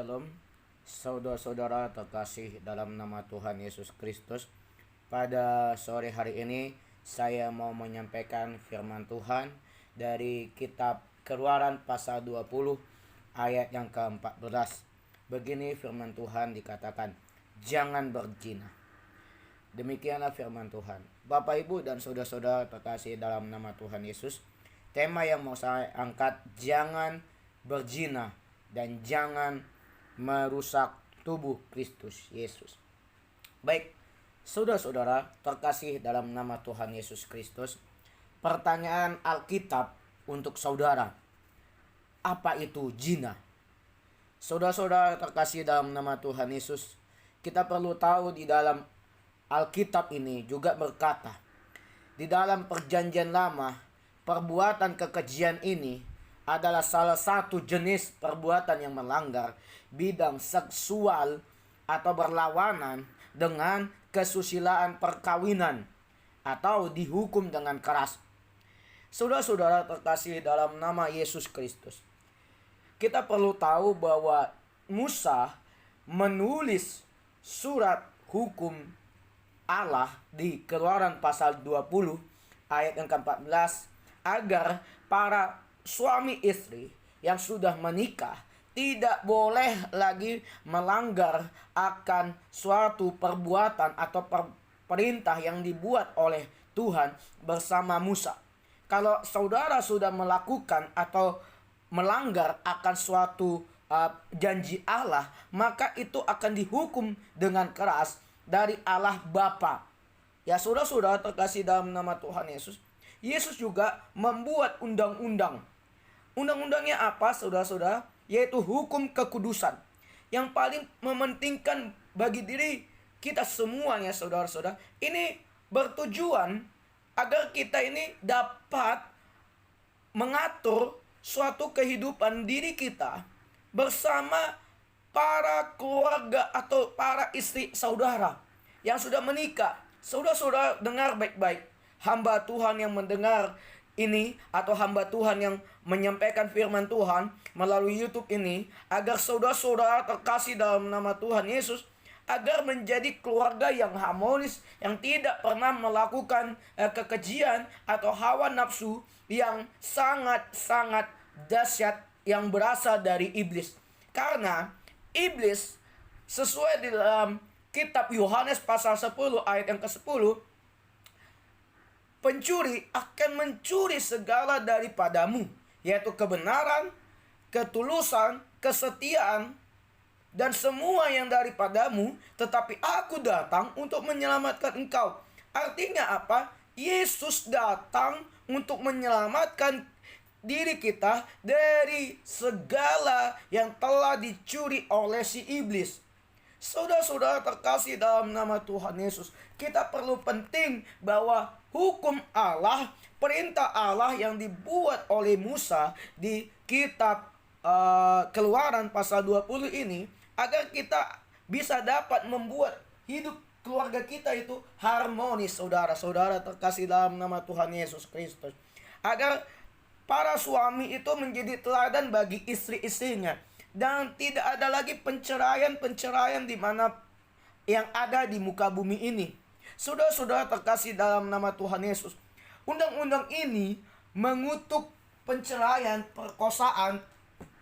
Shalom, saudara-saudara terkasih dalam nama Tuhan Yesus Kristus. Pada sore hari ini saya mau menyampaikan firman Tuhan dari kitab Keluaran pasal 20 ayat yang ke-14. Begini firman Tuhan dikatakan, jangan berzina. Demikianlah firman Tuhan. Bapak, Ibu, dan saudara-saudara terkasih dalam nama Tuhan Yesus, tema yang mau saya angkat, jangan berzina dan jangan merusak tubuh Kristus Yesus. Baik, saudara-saudara terkasih dalam nama Tuhan Yesus Kristus, pertanyaan Alkitab untuk saudara, apa itu zina? Saudara-saudara terkasih dalam nama Tuhan Yesus, kita perlu tahu di dalam Alkitab ini juga berkata, di dalam Perjanjian Lama, perbuatan kekejian ini adalah salah satu jenis perbuatan yang melanggar bidang seksual atau berlawanan dengan kesusilaan perkawinan atau dihukum dengan keras. Saudara-saudara terkasih dalam nama Yesus Kristus, kita perlu tahu bahwa Musa menulis surat hukum Allah di Keluaran pasal 20 ayat yang ke-14 agar para suami istri yang sudah menikah tidak boleh lagi melanggar akan suatu perbuatan atau perintah yang dibuat oleh Tuhan bersama Musa. Kalau saudara sudah melakukan atau melanggar akan suatu janji Allah, maka itu akan dihukum dengan keras dari Allah Bapa. Ya, saudara-saudara terkasih dalam nama Tuhan Yesus, Yesus juga membuat undang-undang. Undang-undangnya apa, saudara-saudara? Yaitu hukum kekudusan yang paling mementingkan bagi diri kita semuanya, saudara-saudara. Ini bertujuan agar kita ini dapat mengatur suatu kehidupan diri kita bersama para keluarga atau para istri saudara yang sudah menikah. Saudara-saudara dengar baik-baik. Hamba Tuhan yang mendengar ini atau hamba Tuhan yang menyampaikan firman Tuhan melalui YouTube ini, agar saudara-saudara terkasih dalam nama Tuhan Yesus, agar menjadi keluarga yang harmonis, yang tidak pernah melakukan kekejian atau hawa nafsu yang sangat-sangat dahsyat yang berasal dari iblis. Karena iblis, sesuai di dalam kitab Yohanes pasal 10 ayat yang ke-10, pencuri akan mencuri segala daripadamu, yaitu kebenaran, ketulusan, kesetiaan, dan semua yang daripadamu, tetapi aku datang untuk menyelamatkan engkau. Artinya apa? Yesus datang untuk menyelamatkan diri kita dari segala yang telah dicuri oleh si iblis. Saudara-saudara terkasih dalam nama Tuhan Yesus, kita perlu penting bahwa hukum Allah, perintah Allah yang dibuat oleh Musa di kitab Keluaran pasal 20 ini, agar kita bisa dapat membuat hidup keluarga kita itu harmonis, saudara-saudara terkasih dalam nama Tuhan Yesus Kristus. Agar para suami itu menjadi teladan bagi istri-istrinya. Dan tidak ada lagi penceraian di mana yang ada di muka bumi ini. Saudara-saudara terkasih dalam nama Tuhan Yesus, undang-undang ini mengutuk penceraian, perkosaan,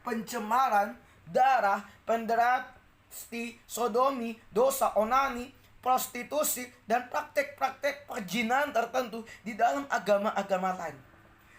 pencemaran darah, pederasti, sodomi, dosa onani, prostitusi, dan praktek-praktek perjinahan tertentu di dalam agama-agama lain.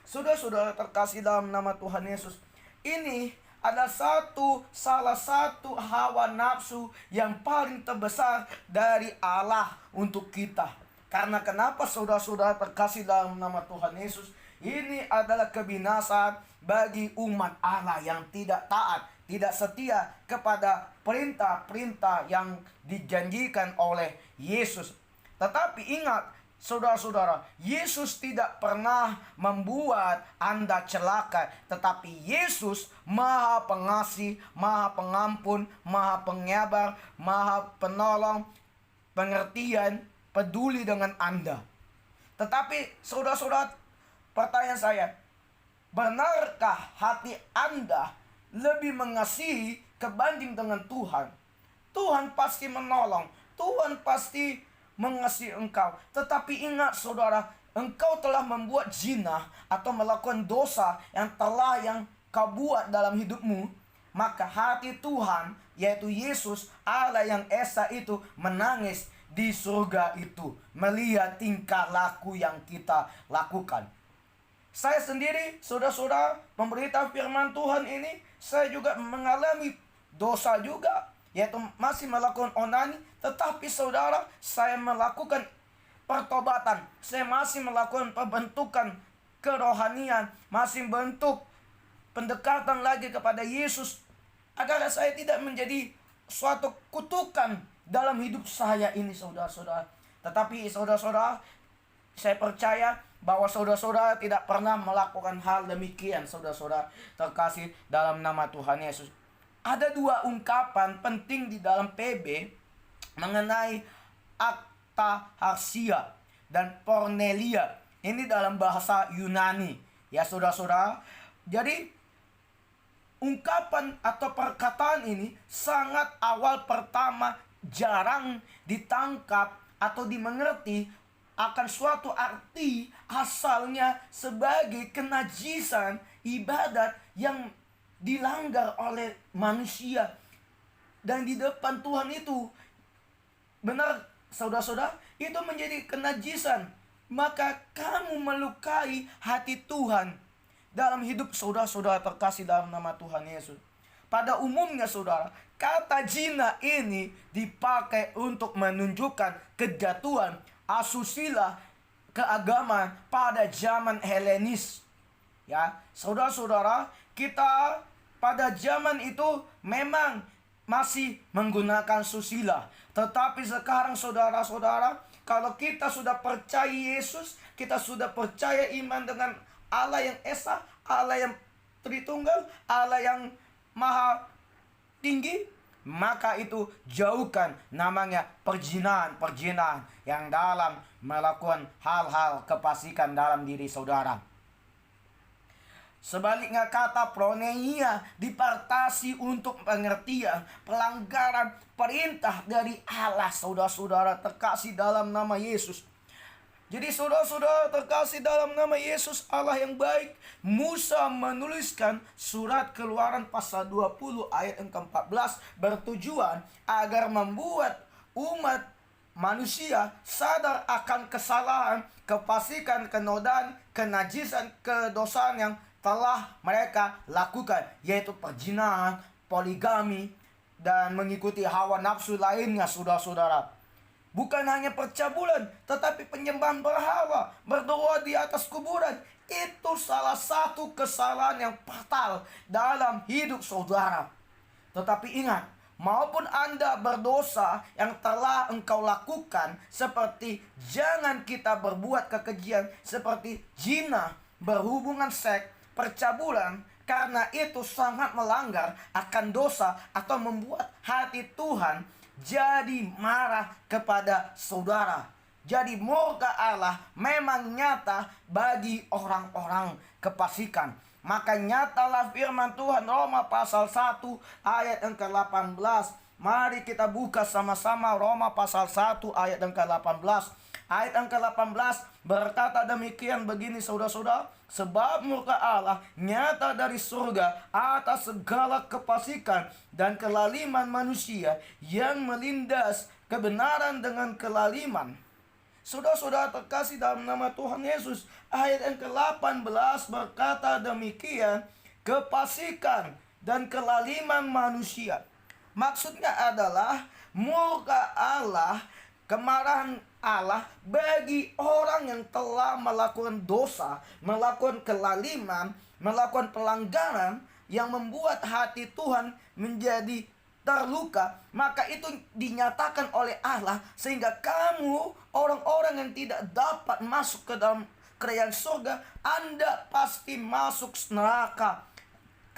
Saudara-saudara terkasih dalam nama Tuhan Yesus, ini ada salah satu hawa nafsu yang paling terbesar dari Allah untuk kita. Karena kenapa, saudara-saudara terkasih dalam nama Tuhan Yesus? Ini adalah kebinasaan bagi umat Allah yang tidak taat, tidak setia kepada perintah-perintah yang dijanjikan oleh Yesus. Tetapi ingat, saudara-saudara, Yesus tidak pernah membuat Anda celaka, tetapi Yesus Maha Pengasih, Maha Pengampun, Maha Penyabar, Maha Penolong, pengertian, peduli dengan Anda. Tetapi saudara-saudara, pertanyaan saya, benarkah hati Anda lebih mengasihi kebanding dengan Tuhan, Tuhan pasti menolong, Tuhan pasti mengasihi engkau. Tetapi ingat saudara, engkau telah membuat zina atau melakukan dosa yang kau buat dalam hidupmu, maka hati Tuhan, yaitu Yesus Allah yang esa itu, menangis di surga itu melihat tingkah laku yang kita lakukan. Saya sendiri, saudara-saudara, memberitahu firman Tuhan ini, saya juga mengalami dosa juga, yaitu masih melakukan onani. Tetapi saudara, saya melakukan pertobatan, saya masih melakukan pembentukan kerohanian, masih bentuk pendekatan lagi kepada Yesus, agar saya tidak menjadi suatu kutukan dalam hidup saya ini, saudara-saudara. Tetapi saudara-saudara, saya percaya bahwa saudara-saudara tidak pernah melakukan hal demikian, saudara-saudara terkasih dalam nama Tuhan Yesus. Ada dua ungkapan penting di dalam PB mengenai Artaxerxes dan Cornelia. Ini dalam bahasa Yunani, ya saudara-saudara. Jadi ungkapan atau perkataan ini sangat awal pertama jarang ditangkap atau dimengerti akan suatu arti asalnya sebagai kenajisan ibadat yang dilanggar oleh manusia. Dan di depan Tuhan itu, benar saudara-saudara, itu menjadi kenajisan. Maka kamu melukai hati Tuhan dalam hidup saudara-saudara terkasih dalam nama Tuhan Yesus. Pada umumnya saudara, kata zina ini dipakai untuk menunjukkan kejatuhan asusila keagamaan pada zaman Helenis. Ya, saudara-saudara, kita pada zaman itu memang masih menggunakan susila. Tetapi sekarang saudara-saudara, kalau kita sudah percaya Yesus, kita sudah percaya iman dengan Allah yang esa, Allah yang Tritunggal, Allah yang Maha Tinggi, maka itu jauhkan namanya perjinahan yang dalam melakukan hal-hal kefasikan dalam diri saudara. Sebaliknya kata proneia dipartasi untuk pengertian pelanggaran perintah dari Allah, saudara-saudara terkasih dalam nama Yesus. Jadi saudara-saudara terkasih dalam nama Yesus Allah yang baik, Musa menuliskan surat Keluaran pasal 20 ayat yang ke-14 bertujuan agar membuat umat manusia sadar akan kesalahan, kefasikan, kenodaan, kenajisan, kedosaan yang telah mereka lakukan, yaitu perzinahan, poligami, dan mengikuti hawa nafsu lainnya, saudara-saudara. Bukan hanya percabulan, tetapi penyembahan berhala, berdoa di atas kuburan. Itu salah satu kesalahan yang fatal dalam hidup saudara. Tetapi ingat, maupun Anda berdosa yang telah engkau lakukan, seperti jangan kita berbuat kekejian, seperti zina, berhubungan seks, percabulan, karena itu sangat melanggar akan dosa atau membuat hati Tuhan jadi marah kepada saudara. Jadi murka Allah memang nyata bagi orang-orang kefasikan. Maka nyatalah firman Tuhan Roma pasal 1 ayat yang ke-18. Mari kita buka sama-sama Roma pasal 1 ayat yang ke-18. Ayat yang ke-18 berkata demikian begini saudara-saudara. Sebab murka Allah nyata dari surga atas segala kefasikan dan kelaliman manusia yang melindas kebenaran dengan kelaliman. Saudara-saudara terkasih dalam nama Tuhan Yesus, ayat yang ke-18 berkata demikian, kefasikan dan kelaliman manusia. Maksudnya adalah murka Allah, kemarahan Allah bagi orang yang telah melakukan dosa, melakukan kelaliman, melakukan pelanggaran yang membuat hati Tuhan menjadi terluka. Maka itu dinyatakan oleh Allah sehingga kamu, orang-orang yang tidak dapat masuk ke dalam kerajaan surga, Anda pasti masuk neraka.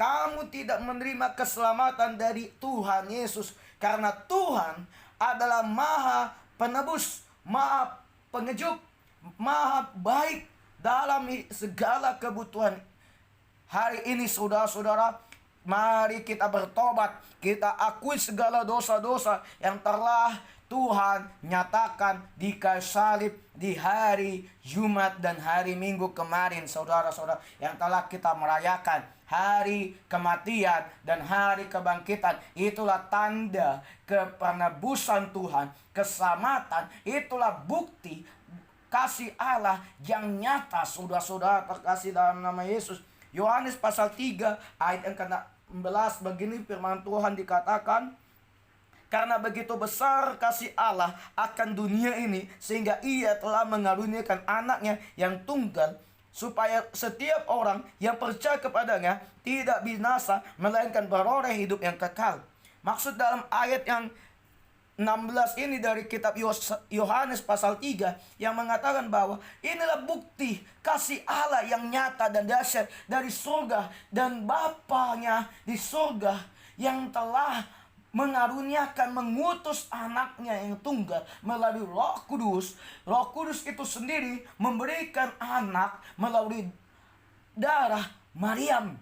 Kamu tidak menerima keselamatan dari Tuhan Yesus, karena Tuhan adalah Maha Penebus, Maha Pengejuk, Maha Baik dalam segala kebutuhan. Hari ini saudara-saudara, Mari kita bertobat, kita akui segala dosa-dosa yang telah Tuhan nyatakan di kayu salib di hari Jumat dan hari Minggu kemarin, saudara-saudara, yang telah kita merayakan hari kematian dan hari kebangkitan. Itulah tanda kepenebusan Tuhan, keselamatan. Itulah bukti kasih Allah yang nyata, saudara-saudara terkasih dalam nama Yesus. Yohanes pasal 3 ayat yang ke-16, begini firman Tuhan dikatakan, karena begitu besar kasih Allah akan dunia ini, sehingga ia telah mengaruniakan anaknya yang tunggal, supaya setiap orang yang percaya kepadanya tidak binasa, melainkan beroleh hidup yang kekal. Maksud dalam ayat yang 16 ini dari kitab Yohanes pasal 3 yang mengatakan bahwa inilah bukti kasih Allah yang nyata dan dahsyat dari surga, dan Bapanya di surga yang telah mengaruniakan, mengutus anaknya yang tunggal melalui Roh Kudus. Roh Kudus itu sendiri memberikan anak melalui darah Maryam,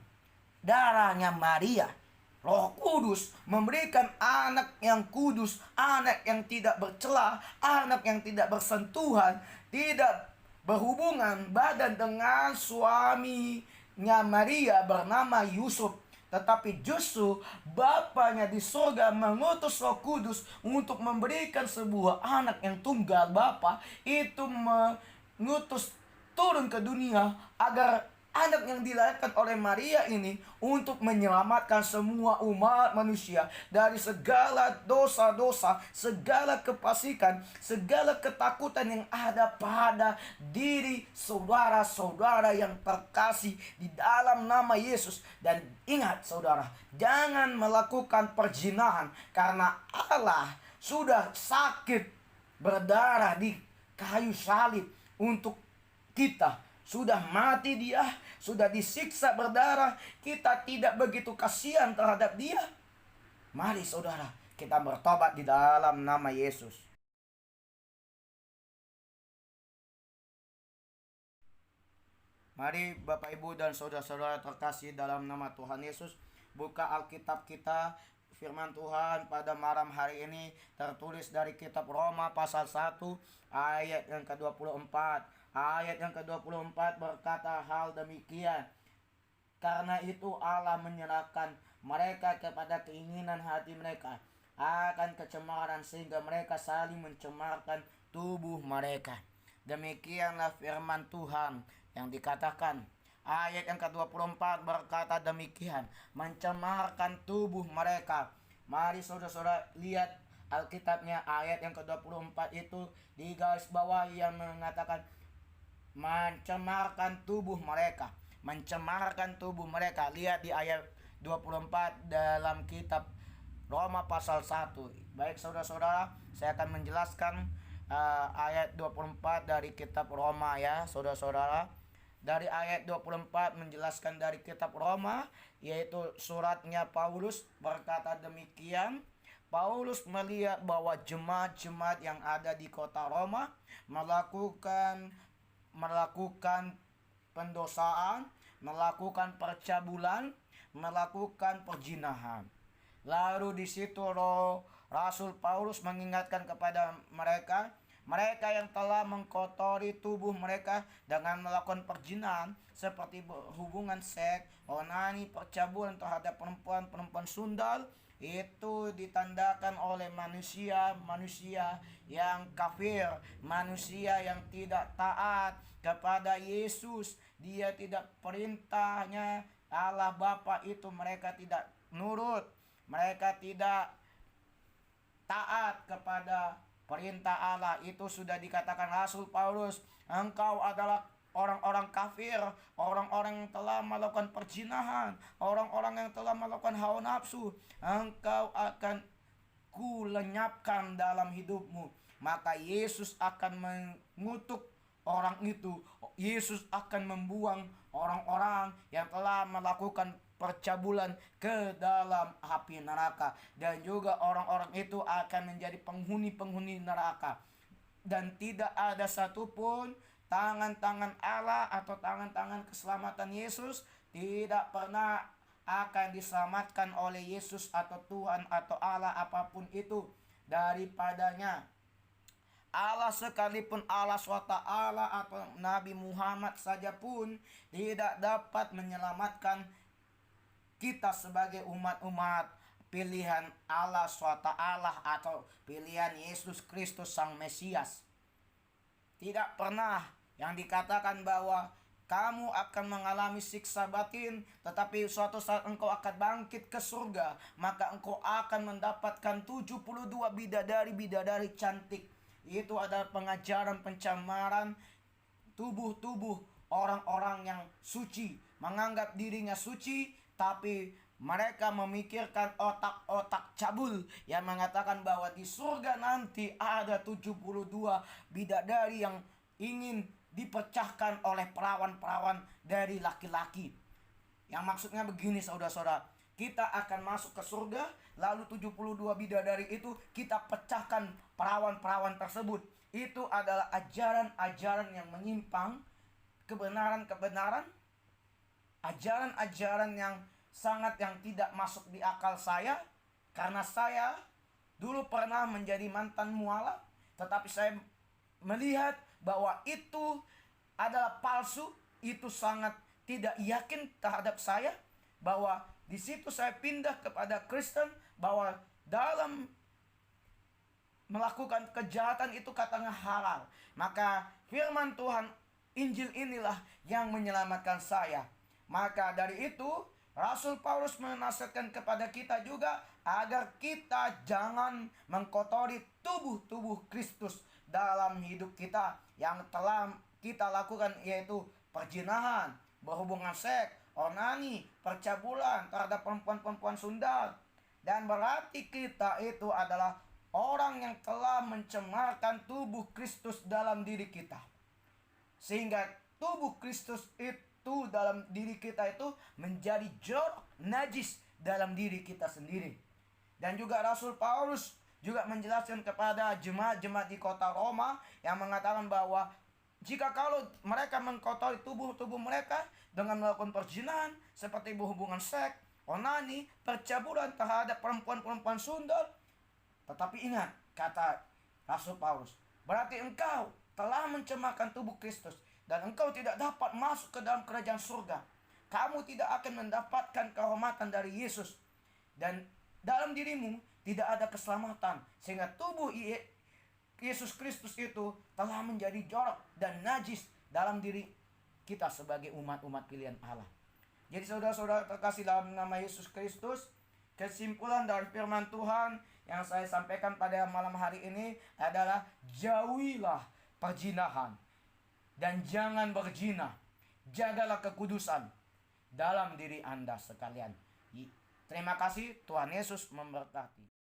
darahnya Maria. Roh Kudus memberikan anak yang kudus, anak yang tidak bercela, anak yang tidak bersentuhan, tidak berhubungan badan dengan suaminya Maria bernama Yusuf. Tetapi justru Bapanya di surga mengutus Roh Kudus untuk memberikan sebuah anak yang tunggal. Bapa itu mengutus turun ke dunia agar anak yang dilahirkan oleh Maria ini untuk menyelamatkan semua umat manusia dari segala dosa-dosa, segala kefasikan, segala ketakutan yang ada pada diri saudara-saudara yang terkasih di dalam nama Yesus. Dan ingat saudara, jangan melakukan perzinahan, karena Allah sudah sakit berdarah di kayu salib untuk kita. Sudah mati dia, sudah disiksa berdarah. Kita tidak begitu kasihan terhadap dia. Mari saudara, kita bertobat di dalam nama Yesus. Mari Bapak Ibu dan saudara-saudara terkasih dalam nama Tuhan Yesus, buka Alkitab kita. Firman Tuhan pada malam hari ini tertulis dari kitab Roma pasal 1 ayat yang ke-24. Ayat yang ke-24 berkata hal demikian. Karena itu Allah menyerahkan mereka kepada keinginan hati mereka akan kecemaran, sehingga mereka saling mencemarkan tubuh mereka. Demikianlah firman Tuhan yang dikatakan. Ayat yang ke-24 berkata demikian, mencemarkan tubuh mereka. Mari saudara-saudara lihat Alkitabnya, ayat yang ke-24 itu di garis bawah yang mengatakan mencemarkan tubuh mereka. Mencemarkan tubuh mereka. Lihat di ayat 24 dalam kitab Roma pasal 1. Baik saudara-saudara, saya akan menjelaskan ayat 24 dari kitab Roma ya saudara-saudara. Dari ayat 24 menjelaskan dari kitab Roma, yaitu suratnya Paulus, berkata demikian. Paulus melihat bahwa jemaat-jemaat yang ada di kota Roma melakukan pendosaan, melakukan percabulan, melakukan perzinahan. Lalu di situ Rasul Paulus mengingatkan kepada mereka yang telah mengkotori tubuh mereka dengan melakukan perzinahan, seperti hubungan seks, onani, percabulan terhadap perempuan sundal, itu ditandakan oleh manusia yang kafir, manusia yang tidak taat kepada Yesus. Dia tidak, perintahnya Allah Bapa itu mereka tidak nurut, mereka tidak taat kepada perintah Allah. Itu sudah dikatakan Rasul Paulus, engkau adalah orang-orang kafir, orang-orang yang telah melakukan perzinahan, orang-orang yang telah melakukan hawa nafsu, engkau akan kulenyapkan dalam hidupmu. Maka Yesus akan mengutuk orang itu. Yesus akan membuang orang-orang yang telah melakukan percabulan ke dalam api neraka, dan juga orang-orang itu akan menjadi penghuni-penghuni neraka. Dan tidak ada satupun tangan-tangan Allah atau tangan-tangan keselamatan Yesus tidak pernah akan diselamatkan oleh Yesus atau Tuhan atau Allah apapun itu daripadanya. Allah sekalipun Allah SWT atau Nabi Muhammad saja pun tidak dapat menyelamatkan kita sebagai umat-umat pilihan Allah SWT atau pilihan Yesus Kristus Sang Mesias. Tidak pernah yang dikatakan bahwa kamu akan mengalami siksa batin, tetapi suatu saat engkau akan bangkit ke surga, maka engkau akan mendapatkan 72 bidadari-bidadari cantik. Itu adalah pengajaran pencemaran tubuh-tubuh orang-orang yang suci, menganggap dirinya suci, tapi mereka memikirkan otak-otak cabul yang mengatakan bahwa di surga nanti ada 72 bidadari yang ingin dipecahkan oleh perawan-perawan dari laki-laki. Yang maksudnya begini saudara-saudara, kita akan masuk ke surga, lalu 72 bidadari itu kita pecahkan perawan-perawan tersebut. Itu adalah ajaran-ajaran yang menyimpang, kebenaran-kebenaran, ajaran-ajaran yang tidak masuk di akal saya. Karena saya dulu pernah menjadi mantan mualaf, tetapi saya melihat bahwa itu adalah palsu, itu sangat tidak yakin terhadap saya, bahwa di situ saya pindah kepada Kristen, bahwa dalam melakukan kejahatan itu katanya halal. Maka firman Tuhan, Injil inilah yang menyelamatkan saya. Maka dari itu Rasul Paulus menasihatkan kepada kita juga agar kita jangan mengkotori tubuh-tubuh Kristus dalam hidup kita yang telah kita lakukan, yaitu perzinahan, berhubungan seks, onani, percabulan terhadap perempuan-perempuan sundal. Dan berarti kita itu adalah orang yang telah mencemarkan tubuh Kristus dalam diri kita. Sehingga tubuh Kristus itu dalam diri kita itu menjadi jorok, najis dalam diri kita sendiri. Dan juga Rasul Paulus juga menjelaskan kepada jemaat-jemaat di kota Roma yang mengatakan bahwa jika kalau mereka mengkotori tubuh-tubuh mereka dengan melakukan perzinahan seperti berhubungan seks, onani, percabulan terhadap perempuan-perempuan sundal. Tetapi ingat, kata Rasul Paulus, berarti engkau telah mencemarkan tubuh Kristus dan engkau tidak dapat masuk ke dalam kerajaan surga. Kamu tidak akan mendapatkan kehormatan dari Yesus. Dan dalam dirimu tidak ada keselamatan. Sehingga tubuh Yesus Kristus itu telah menjadi jorok dan najis dalam diri kita sebagai umat-umat pilihan Allah. Jadi saudara-saudara terkasih dalam nama Yesus Kristus, kesimpulan dari firman Tuhan yang saya sampaikan pada malam hari ini adalah jauhilah perzinahan dan jangan berzina. Jagalah kekudusan dalam diri Anda sekalian. Terima kasih, Tuhan Yesus memberkati.